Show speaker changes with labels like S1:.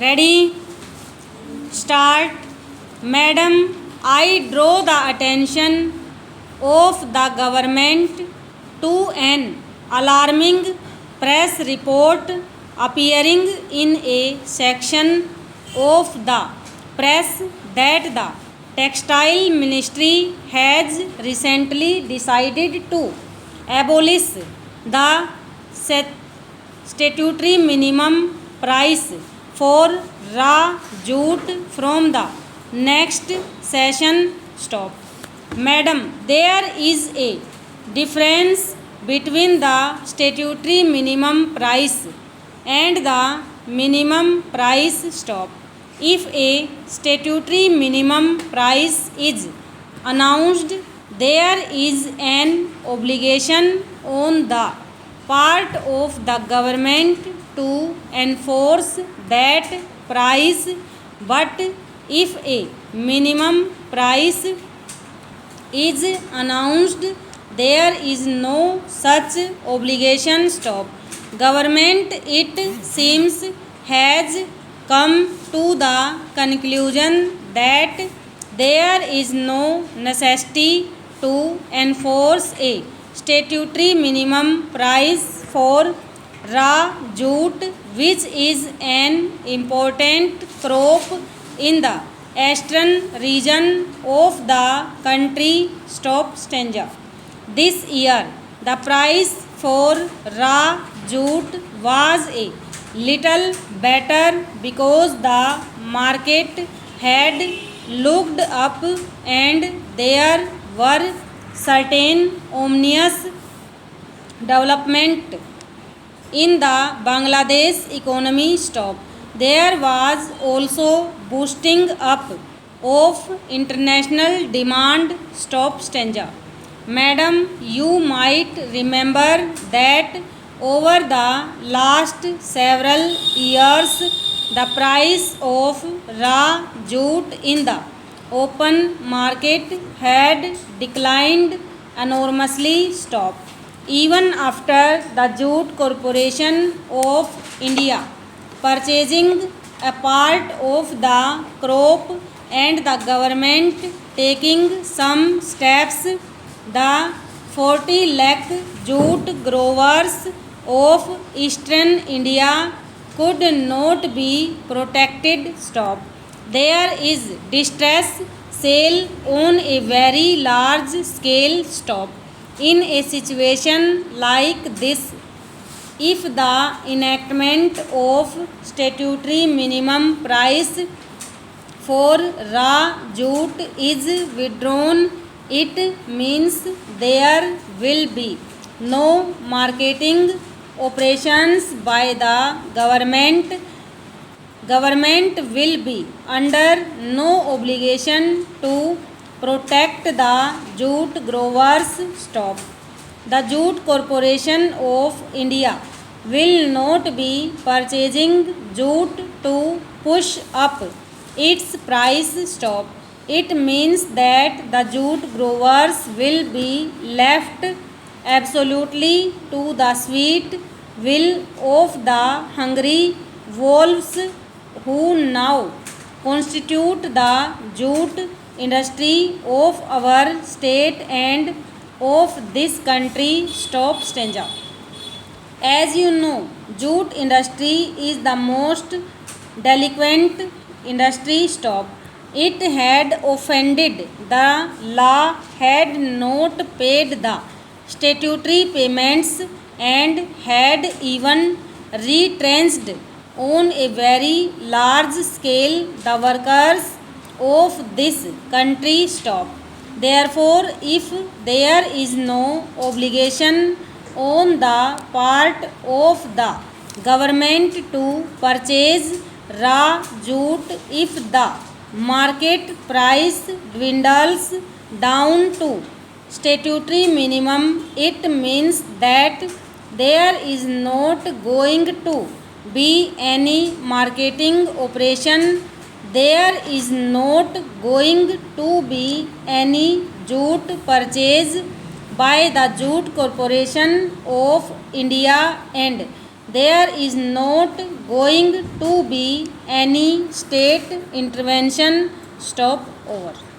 S1: Ready? Start. Madam, I draw the attention of the government to an alarming press report appearing in a section of the press that the Textile Ministry has recently decided to abolish the statutory minimum price for raw jute from the next session. Stop. Madam, there is a difference between the statutory minimum price and the minimum price. Stop. If a statutory minimum price is announced, there is an obligation on the part of the government to enforce that price, but if a minimum price is announced, there is no such obligation. Stop. Government, it seems, has come to the conclusion that there is no necessity to enforce a statutory minimum price for raw jute, which is an important crop in the eastern region of the country. Stop. Stanza. This year, the price for raw jute was a little better because the market had looked up and there were certain ominous development in the Bangladesh economy. Stop. There was also boosting up of international demand. Stop. Stanza. Madam, you might remember that over the last several years, the price of raw jute in the open market had declined enormously. Stop. Even after the Jute Corporation of India purchasing a part of the crop and the government taking some steps, the 40 lakh jute growers of eastern India could not be protected. Stop. There is distress sale on a very large scale. Stop. In a situation like this, if the enactment of statutory minimum price for raw jute is withdrawn, it means there will be no marketing operations by the government. Government will be under no obligation to protect the jute growers. Stop. The Jute Corporation of India will not be purchasing jute to push up its price. Stop. It means that the jute growers will be left absolutely to the sweet will of the hungry wolves who now constitute the jute industry of our state and of this country. Stop. Stanza. As you know, jute industry is the most delinquent industry. Stop. It had offended the law, had not paid the statutory payments, and had even retrenched on a very large scale the workers of this country. Stop. Therefore, if there is no obligation on the part of the government to purchase raw jute, if the market price dwindles down to statutory minimum, it means that there is not going to be any marketing operation. There is not going to be any jute purchase by the Jute Corporation of India, and there is not going to be any state intervention. Stop. Over.